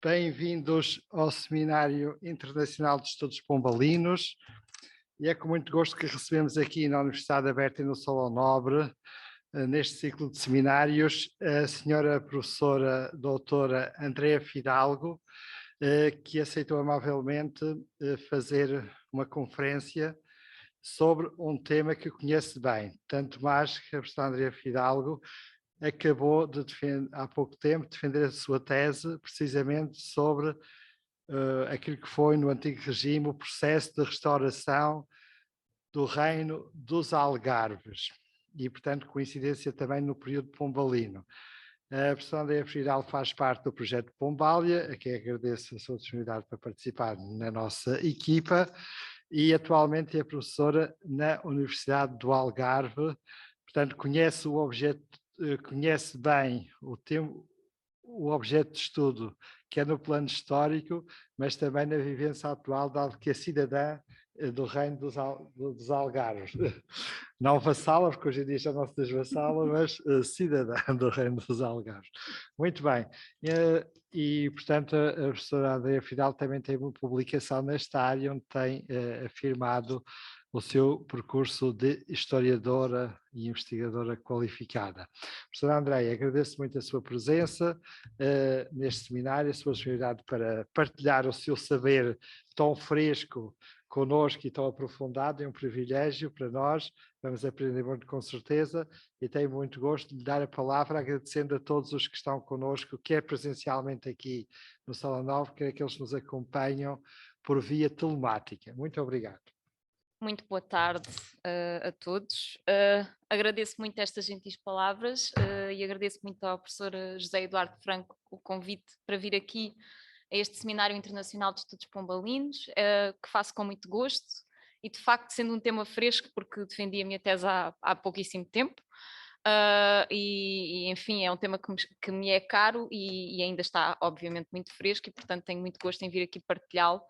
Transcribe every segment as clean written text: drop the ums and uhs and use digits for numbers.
Bem-vindos ao Seminário Internacional de Estudos Pombalinos. E é com muito gosto que recebemos aqui na Universidade Aberta e no Salão Nobre, neste ciclo de seminários, a senhora professora doutora Andrea Fidalgo, que aceitou amavelmente fazer uma conferência sobre um tema que conhece bem, tanto mais que a professora Andrea Fidalgo acabou de há pouco tempo defender a sua tese precisamente sobre aquilo que foi no antigo regime o processo de restauração do reino dos Algarves e, portanto, coincidência também no período pombalino. A professora Andrea Fidalgo faz parte do projeto Pombália, a quem agradeço a sua disponibilidade para participar na nossa equipa, e atualmente é professora na Universidade do Algarve, portanto conhece o objeto, conhece bem o objeto de estudo, que é no plano histórico, mas também na vivência atual, dado que é cidadã do reino dos Algarves. Não vassala, porque hoje em dia já não se diz vassala, mas cidadã do reino dos Algarves. Muito bem. E, portanto, a professora Andrea Fidalgo também tem uma publicação nesta área, onde tem afirmado o seu percurso de historiadora e investigadora qualificada. Professora Andrea, agradeço muito a sua presença neste seminário, a sua disponibilidade para partilhar o seu saber tão fresco conosco e tão aprofundado. É um privilégio para nós, vamos aprender muito com certeza, e tenho muito gosto de lhe dar a palavra, agradecendo a todos os que estão conosco, quer presencialmente aqui no Salão Novo, quer aqueles que nos acompanham por via telemática. Muito obrigado. Muito boa tarde a todos. Agradeço muito estas gentis palavras e agradeço muito ao professor José Eduardo Franco o convite para vir aqui a este Seminário Internacional de Estudos Pombalinos, que faço com muito gosto e, de facto, sendo um tema fresco, porque defendi a minha tese há pouquíssimo tempo. Enfim, é um tema que me é caro e ainda está, obviamente, muito fresco e, portanto, tenho muito gosto em vir aqui partilhá-lo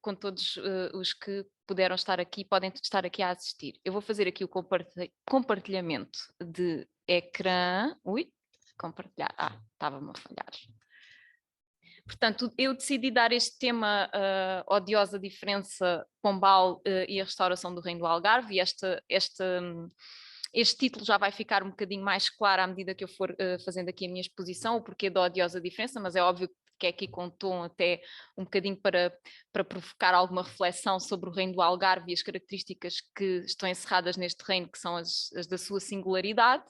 com todos os que puderam estar aqui, podem estar aqui a assistir. Eu vou fazer aqui o compartilhamento de ecrã. Ui, compartilhar. Estava-me a falhar. Portanto, eu decidi dar este tema, odiosa diferença Pombal e a restauração do Reino do Algarve, e este título já vai ficar um bocadinho mais claro à medida que eu for fazendo aqui a minha exposição, o porquê da odiosa diferença, mas é óbvio que é aqui com um tom até um bocadinho para provocar alguma reflexão sobre o Reino do Algarve e as características que estão encerradas neste reino, que são as da sua singularidade,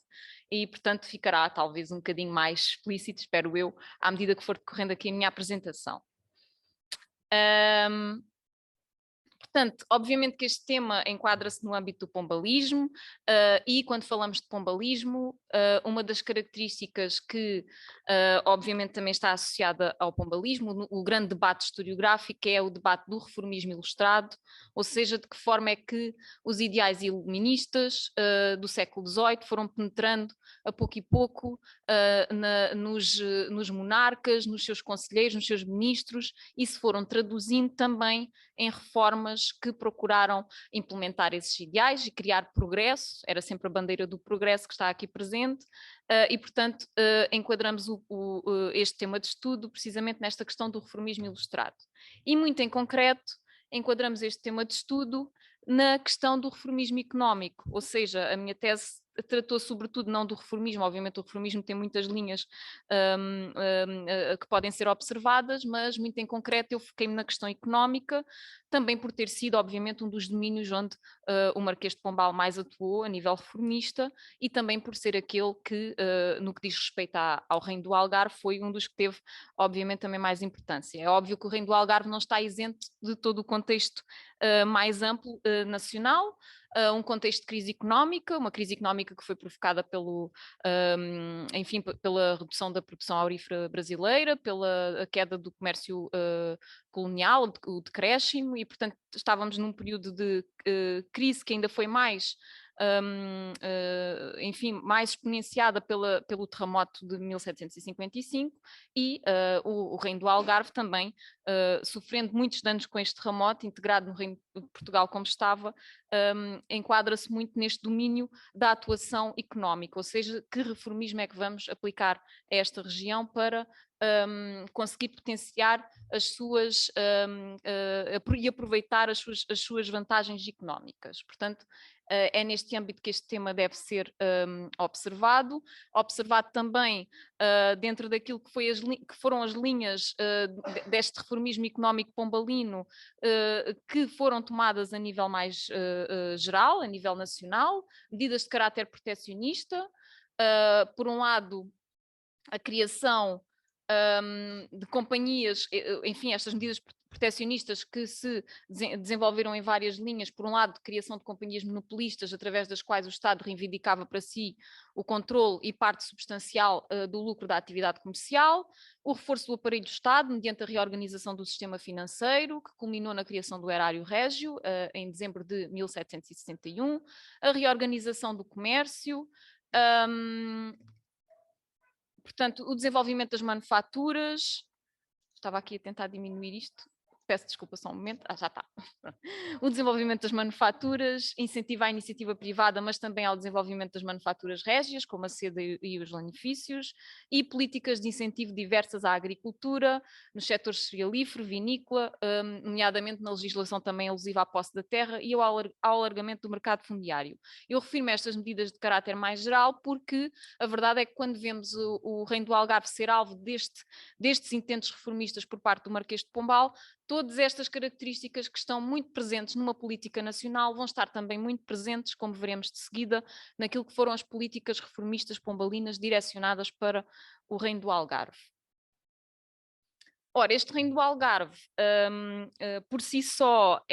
e portanto ficará talvez um bocadinho mais explícito, espero eu, à medida que for decorrendo aqui a minha apresentação. Portanto, obviamente que este tema enquadra-se no âmbito do pombalismo e quando falamos de pombalismo, uma das características que obviamente também está associada ao pombalismo, o grande debate historiográfico é o debate do reformismo ilustrado, ou seja, de que forma é que os ideais iluministas do século XVIII foram penetrando a pouco e pouco nos monarcas, nos seus conselheiros, nos seus ministros, e se foram traduzindo também em reformas que procuraram implementar esses ideais e criar progresso. Era sempre a bandeira do progresso que está aqui presente, e portanto enquadramos este tema de estudo precisamente nesta questão do reformismo ilustrado. E muito em concreto, enquadramos este tema de estudo na questão do reformismo económico, ou seja, a minha tese tratou sobretudo não do reformismo, obviamente o reformismo tem muitas linhas que podem ser observadas, mas muito em concreto eu foquei-me na questão económica, também por ter sido obviamente um dos domínios onde o Marquês de Pombal mais atuou a nível reformista e também por ser aquele que, no que diz respeito ao Reino do Algarve, foi um dos que teve obviamente também mais importância. É óbvio que o Reino do Algarve não está isento de todo o contexto mais amplo nacional, um contexto de crise económica, uma crise económica que foi provocada enfim, pela redução da produção aurífera brasileira, pela queda do comércio colonial, o decréscimo, e portanto estávamos num período de crise que ainda foi mais enfim, mais exponenciada pelo terremoto de 1755 e o Reino do Algarve também sofrendo muitos danos com este terremoto, integrado no Reino de Portugal como estava, enquadra-se muito neste domínio da atuação económica, ou seja, que reformismo é que vamos aplicar a esta região para conseguir potenciar as suas e aproveitar as suas vantagens económicas. Portanto, é neste âmbito que este tema deve ser observado também dentro daquilo que, que foram as linhas deste reformismo económico pombalino que foram tomadas a nível mais geral, a nível nacional, medidas de caráter protecionista, por um lado, a criação de companhias, enfim, estas medidas protecionistas que se desenvolveram em várias linhas, por um lado, criação de companhias monopolistas, através das quais o Estado reivindicava para si o controle e parte substancial do lucro da atividade comercial, o reforço do aparelho do Estado, mediante a reorganização do sistema financeiro, que culminou na criação do erário régio, em dezembro de 1761, a reorganização do comércio, portanto, o desenvolvimento das manufaturas, estava aqui a tentar diminuir isto, peço desculpa só um momento, já está. O desenvolvimento das manufaturas, incentiva a iniciativa privada, mas também ao desenvolvimento das manufaturas régias, como a seda e os lanifícios, e políticas de incentivo diversas à agricultura, nos setores cerealífero, vinícola, nomeadamente na legislação também alusiva à posse da terra e ao alargamento do mercado fundiário. Eu refiro-me a estas medidas de caráter mais geral porque a verdade é que quando vemos o Reino do Algarve ser alvo destes intentos reformistas por parte do Marquês de Pombal, todas estas características que estão muito presentes numa política nacional vão estar também muito presentes, como veremos de seguida, naquilo que foram as políticas reformistas pombalinas direcionadas para o Reino do Algarve. Ora, este Reino do Algarve, por si só,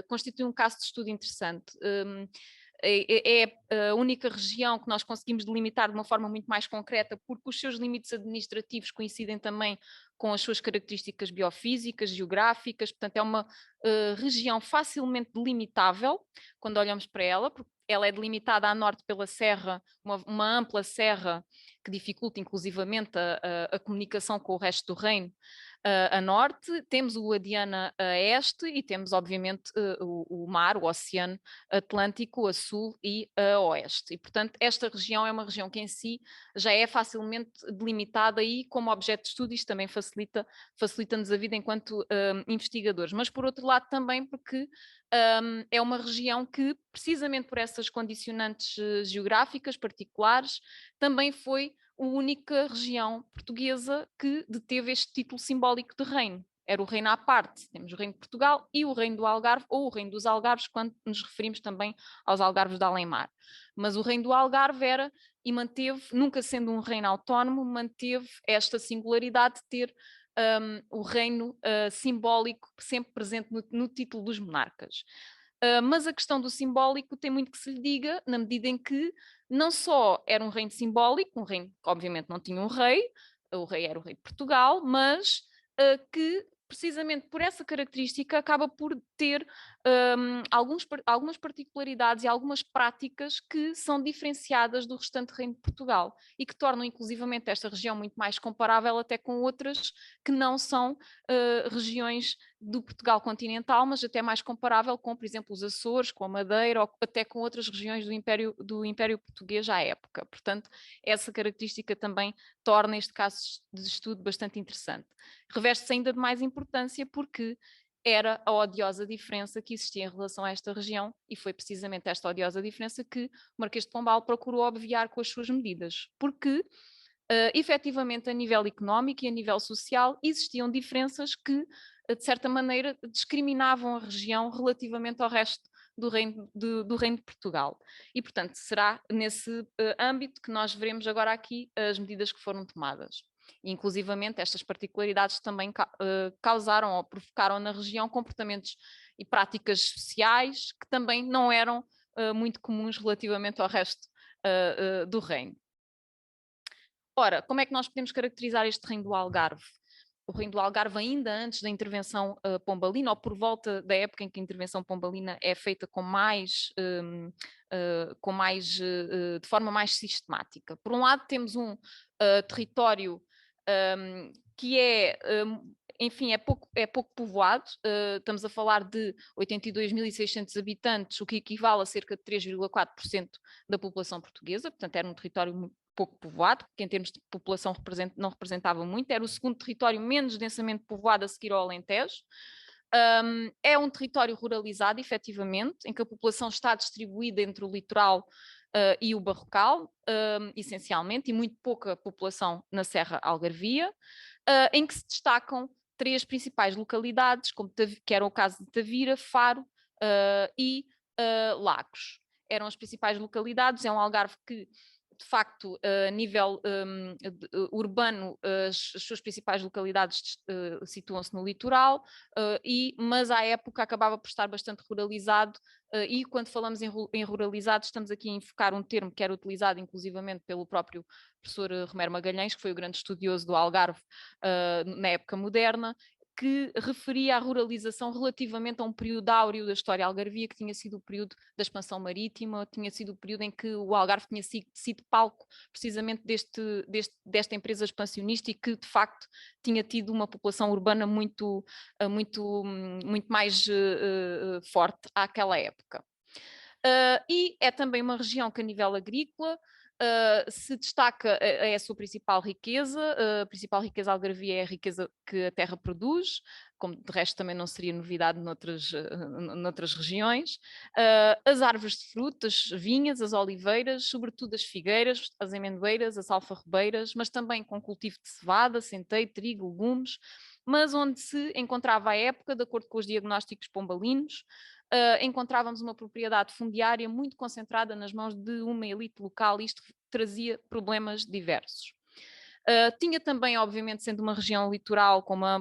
constitui um caso de estudo interessante. É a única região que nós conseguimos delimitar de uma forma muito mais concreta, porque os seus limites administrativos coincidem também com as suas características biofísicas, geográficas, portanto é uma região facilmente delimitável, quando olhamos para ela, porque ela é delimitada a norte pela serra, uma ampla serra que dificulta inclusivamente a comunicação com o resto do reino. A norte, temos o Adiana a este e temos obviamente o mar, o oceano Atlântico a sul e a oeste. E portanto esta região é uma região que em si já é facilmente delimitada e como objeto de estudo isto também facilita-nos a vida enquanto investigadores. Mas por outro lado também porque é uma região que precisamente por essas condicionantes geográficas particulares também foi a única região portuguesa que deteve este título simbólico de reino. Era o reino à parte. Temos o reino de Portugal e o reino do Algarve, ou o reino dos Algarves, quando nos referimos também aos Algarves de Além-Mar. Mas o reino do Algarve era e manteve, nunca sendo um reino autónomo, manteve esta singularidade de ter o reino simbólico sempre presente no título dos monarcas. Mas a questão do simbólico tem muito que se lhe diga, na medida em que não só era um reino simbólico, um reino que obviamente não tinha um rei, o rei era o rei de Portugal, mas que precisamente por essa característica acaba por ter algumas particularidades e algumas práticas que são diferenciadas do restante reino de Portugal e que tornam inclusivamente esta região muito mais comparável até com outras que não são regiões do Portugal continental, mas até mais comparável com, por exemplo, os Açores, com a Madeira ou até com outras regiões do Império Português à época. Portanto, essa característica também torna este caso de estudo bastante interessante. Reveste-se ainda de mais importância porque era a odiosa diferença que existia em relação a esta região e foi precisamente esta odiosa diferença que o Marquês de Pombal procurou obviar com as suas medidas, porque efetivamente a nível económico e a nível social existiam diferenças que de certa maneira discriminavam a região relativamente ao resto do reino de Portugal. E portanto será nesse âmbito que nós veremos agora aqui as medidas que foram tomadas. E, inclusivamente estas particularidades também causaram ou provocaram na região comportamentos e práticas sociais que também não eram muito comuns relativamente ao resto do reino. Ora, como é que nós podemos caracterizar este reino do Algarve? O reino do Algarve ainda antes da intervenção pombalina, ou por volta da época em que a intervenção pombalina é feita de forma mais sistemática. Por um lado temos um território que enfim, é pouco povoado, estamos a falar de 82.600 habitantes, o que equivale a cerca de 3,4% da população portuguesa, portanto era um território pouco povoado, porque em termos de população não representava muito, era o segundo território menos densamente povoado a seguir ao Alentejo. É um território ruralizado, efetivamente, em que a população está distribuída entre o litoral e o Barrocal, essencialmente, e muito pouca população na Serra Algarvia, em que se destacam 3 principais localidades, que eram o caso de Tavira, Faro e Lagos. Eram as principais localidades, é um Algarve que, de facto, a nível urbano, as suas principais localidades situam-se no litoral, mas à época acabava por estar bastante ruralizado, e quando falamos em ruralizado estamos aqui a enfocar um termo que era utilizado inclusivamente pelo próprio professor Romero Magalhães, que foi o grande estudioso do Algarve na época moderna, que referia à ruralização relativamente a um período áureo da história algarvia, que tinha sido o período da expansão marítima, tinha sido o período em que o Algarve tinha sido palco precisamente desta empresa expansionista e que, de facto, tinha tido uma população urbana muito mais forte àquela época. E é também uma região que, a nível agrícola, se destaca a sua principal riqueza. A principal riqueza algarvia é a riqueza que a terra produz, como de resto também não seria novidade noutras regiões. As árvores de frutas, vinhas, as oliveiras, sobretudo as figueiras, as amendoeiras, as alfarrobeiras, mas também com cultivo de cevada, centeio, trigo, legumes, mas onde se encontrava à época, de acordo com os diagnósticos pombalinos, encontrávamos uma propriedade fundiária muito concentrada nas mãos de uma elite local, e isto trazia problemas diversos. Tinha também, obviamente, sendo uma região litoral com uma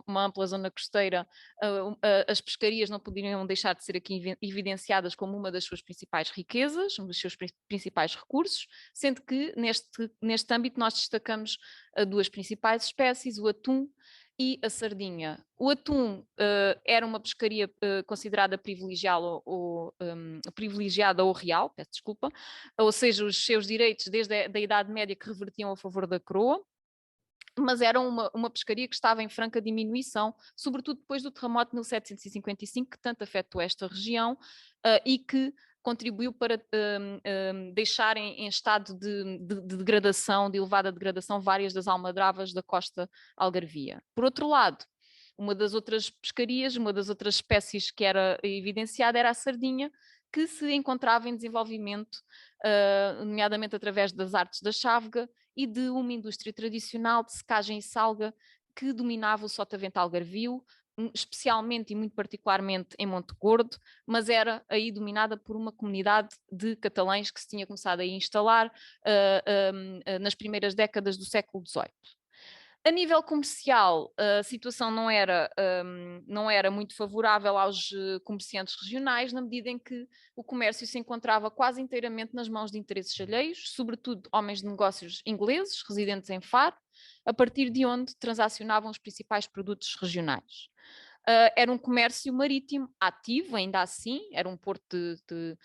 ampla zona costeira, as pescarias não poderiam deixar de ser aqui evidenciadas como uma das suas principais riquezas, um dos seus principais recursos, sendo que neste âmbito nós destacamos 2 principais espécies, o atum e a sardinha. O atum era uma pescaria considerada privilegiada ou real, peço desculpa, ou seja, os seus direitos desde a Idade Média que revertiam a favor da coroa, mas era uma pescaria que estava em franca diminuição, sobretudo depois do terremoto de 1755, que tanto afetou esta região e que contribuiu para deixar em estado de degradação, de elevada degradação, várias das almadravas da costa algarvia. Por outro lado, uma das outras pescarias, uma das outras espécies que era evidenciada era a sardinha, que se encontrava em desenvolvimento, nomeadamente através das artes da chávega e de uma indústria tradicional de secagem e salga que dominava o sotavento algarvio, especialmente e muito particularmente em Monte Gordo, mas era aí dominada por uma comunidade de catalães que se tinha começado a instalar nas primeiras décadas do século XVIII. A nível comercial, a situação não era muito favorável aos comerciantes regionais, na medida em que o comércio se encontrava quase inteiramente nas mãos de interesses alheios, sobretudo homens de negócios ingleses, residentes em Faro, a partir de onde transacionavam os principais produtos regionais. Era um comércio marítimo ativo, ainda assim, era um porto de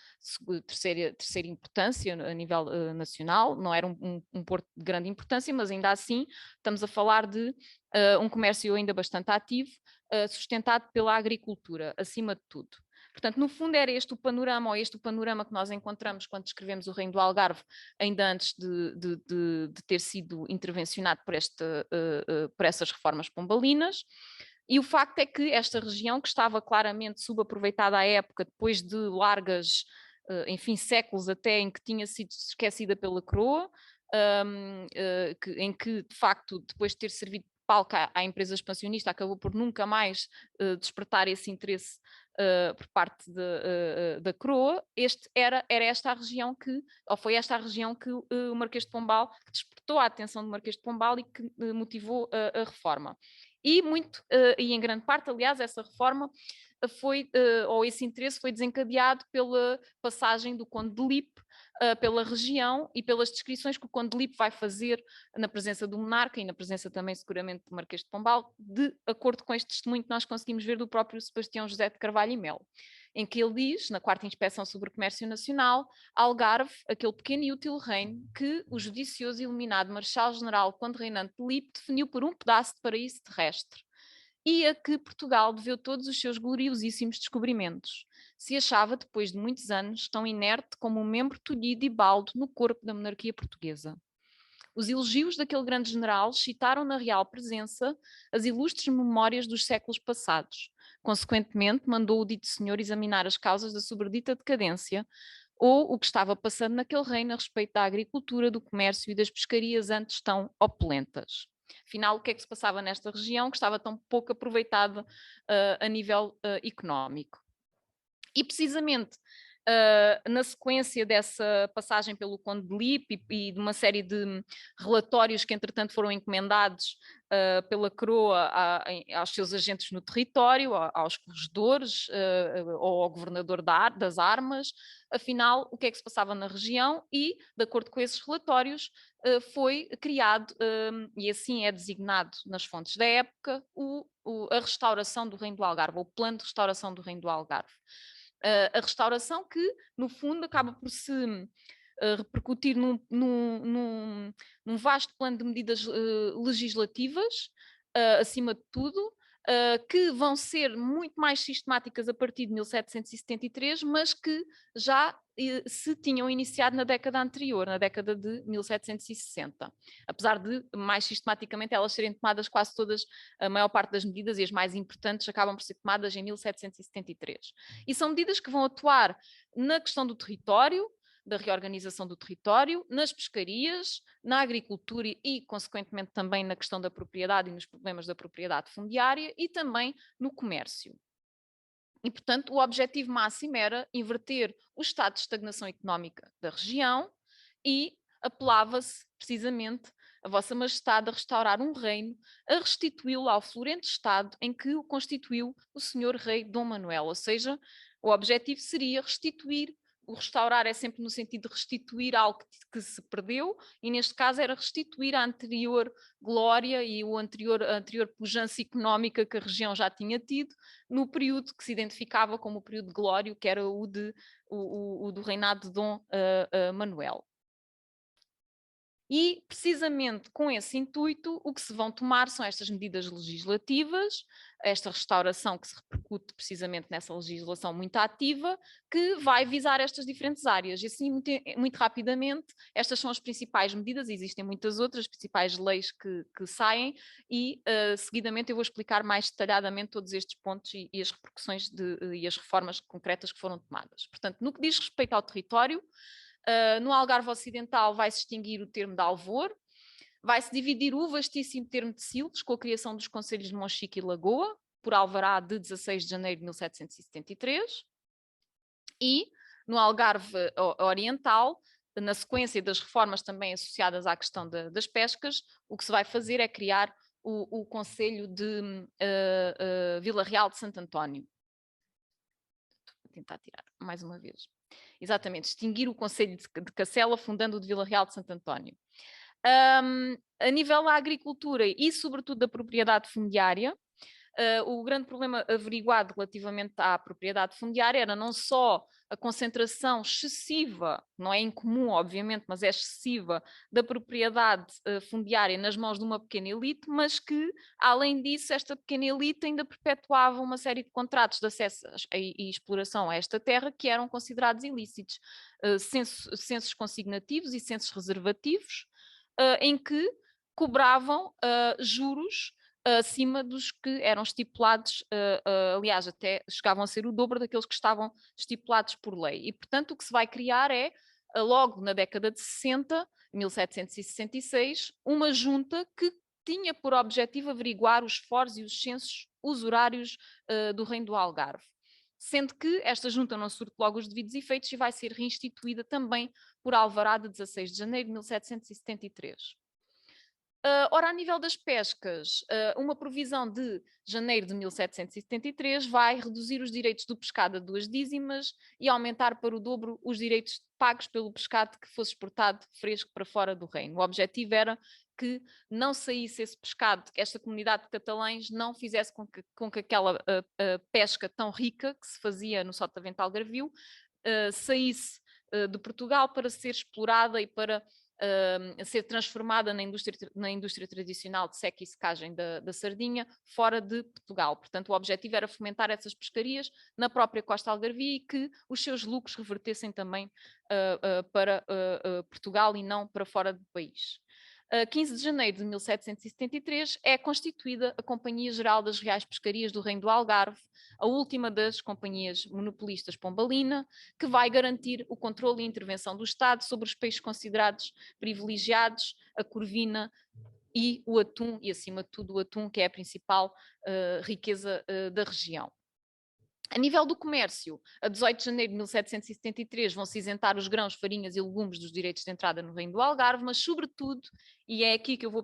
terceira importância a nível nacional, não era um porto de grande importância, mas ainda assim estamos a falar de um comércio ainda bastante ativo, sustentado pela agricultura, acima de tudo. Portanto, no fundo era este o panorama, ou este o panorama que nós encontramos quando escrevemos o Reino do Algarve, ainda antes de ter sido intervencionado por essas reformas pombalinas. E o facto é que esta região, que estava claramente subaproveitada à época, depois de largas, séculos até, em que tinha sido esquecida pela coroa, em que, de facto, depois de ter servido de palco à empresa expansionista, acabou por nunca mais despertar esse interesse por parte da coroa. Era esta a região foi esta a região que o Marquês de Pombal, que despertou a atenção do Marquês de Pombal e que motivou a reforma. E em grande parte, aliás, essa reforma ou esse interesse foi desencadeado pela passagem do Conde de Lippe pela região e pelas descrições que o Conde de Lippe vai fazer na presença do monarca e na presença também seguramente do Marquês de Pombal, de acordo com este testemunho que nós conseguimos ver do próprio Sebastião José de Carvalho e Melo, em que ele diz, na 4ª Inspeção sobre o Comércio Nacional, Algarve, aquele pequeno e útil reino que o judicioso e iluminado Marechal-General Conde Reinante de Lippe definiu por um pedaço de paraíso terrestre. e a que Portugal deveu todos os seus gloriosíssimos descobrimentos. Se achava, depois de muitos anos, tão inerte como um membro tolhido e baldo no corpo da monarquia portuguesa. Os elogios daquele grande general citaram na real presença as ilustres memórias dos séculos passados. Consequentemente, mandou o dito senhor examinar as causas da sobredita decadência, ou o que estava passando naquele reino a respeito da agricultura, do comércio e das pescarias antes tão opulentas. Afinal, o que é que se passava nesta região que estava tão pouco aproveitada a nível económico? E precisamente na sequência dessa passagem pelo Conde de Lippe e de uma série de relatórios que entretanto foram encomendados pela coroa aos seus agentes no território, aos corregedores ou ao governador das armas, afinal o que é que se passava na região e, de acordo com esses relatórios, foi criado, e assim é designado nas fontes da época, a restauração do Reino do Algarve, ou o plano de restauração do Reino do Algarve. A restauração que, no fundo, acaba por se repercutir num vasto plano de medidas legislativas, acima de tudo, que vão ser muito mais sistemáticas a partir de 1773, mas que já se tinham iniciado na década anterior, na década de 1760. Apesar de, mais sistematicamente, elas serem tomadas quase todas, a maior parte das medidas, e as mais importantes acabam por ser tomadas em 1773. E são medidas que vão atuar na questão do território, da reorganização do território, nas pescarias, na agricultura e, consequentemente, também na questão da propriedade e nos problemas da propriedade fundiária e também no comércio. E, portanto, o objetivo máximo era inverter o estado de estagnação económica da região e apelava-se, precisamente, a Vossa Majestade a restaurar um reino, a restituí-lo ao florento estado em que o constituiu o senhor rei Dom Manuel. Ou seja, o objetivo seria restituir. O restaurar é sempre no sentido de restituir algo que se perdeu, e neste caso era restituir a anterior glória e a anterior pujança económica que a região já tinha tido, no período que se identificava como o período de glória, que era o do reinado de Dom Manuel. E, precisamente com esse intuito, o que se vão tomar são estas medidas legislativas, esta restauração que se repercute precisamente nessa legislação muito ativa, que vai visar estas diferentes áreas. E assim, muito rapidamente, estas são as principais medidas, existem muitas outras principais leis que saem, e seguidamente eu vou explicar mais detalhadamente todos estes pontos e as repercussões e as reformas concretas que foram tomadas. Portanto, no que diz respeito ao território, no Algarve Ocidental vai-se extinguir o termo de Alvor, vai-se dividir o vastíssimo termo de Silves, com a criação dos concelhos de Monchique e Lagoa, por alvará de 16 de janeiro de 1773, e no Algarve Oriental, na sequência das reformas também associadas à questão das pescas, o que se vai fazer é criar o concelho de Vila Real de Santo António. Vou tentar tirar mais uma vez. Exatamente, extinguir o concelho de Cacela, fundando o de Vila Real de Santo António. A nível da agricultura e, sobretudo, da propriedade fundiária, o grande problema averiguado relativamente à propriedade fundiária era não só a concentração excessiva, não é incomum, obviamente, mas é excessiva, da propriedade fundiária nas mãos de uma pequena elite, mas que, além disso, esta pequena elite ainda perpetuava uma série de contratos de acesso e exploração a esta terra que eram considerados ilícitos, censos consignativos e censos reservativos, em que cobravam juros acima dos que eram estipulados, aliás, até chegavam a ser o dobro daqueles que estavam estipulados por lei. E, portanto, o que se vai criar é, logo na década de 60, 1766, uma junta que tinha por objetivo averiguar os foros e os censos usurários do Reino do Algarve. Sendo que esta junta não surte logo os devidos efeitos e vai ser reinstituída também por alvará de 16 de janeiro de 1773. Ora, a nível das pescas, uma provisão de janeiro de 1773 vai reduzir os direitos do pescado a 2 dízimas e aumentar para o dobro os direitos pagos pelo pescado que fosse exportado fresco para fora do reino. O objetivo era que não saísse esse pescado, que esta comunidade de catalães não fizesse com que aquela pesca tão rica que se fazia no Sotavento Algarvio saísse de Portugal para ser explorada e para a ser transformada na indústria tradicional de seca e secagem da sardinha fora de Portugal. Portanto, o objetivo era fomentar essas pescarias na própria costa algarvia e que os seus lucros revertessem também para Portugal e não para fora do país. 15 de janeiro de 1773 é constituída a Companhia Geral das Reais Pescarias do Reino do Algarve, a última das companhias monopolistas pombalina, que vai garantir o controle e intervenção do Estado sobre os peixes considerados privilegiados, a corvina e o atum, e acima de tudo o atum, que é a principal riqueza da região. A nível do comércio, a 18 de janeiro de 1773 vão-se isentar os grãos, farinhas e legumes dos direitos de entrada no Reino do Algarve, mas sobretudo, e é aqui que eu vou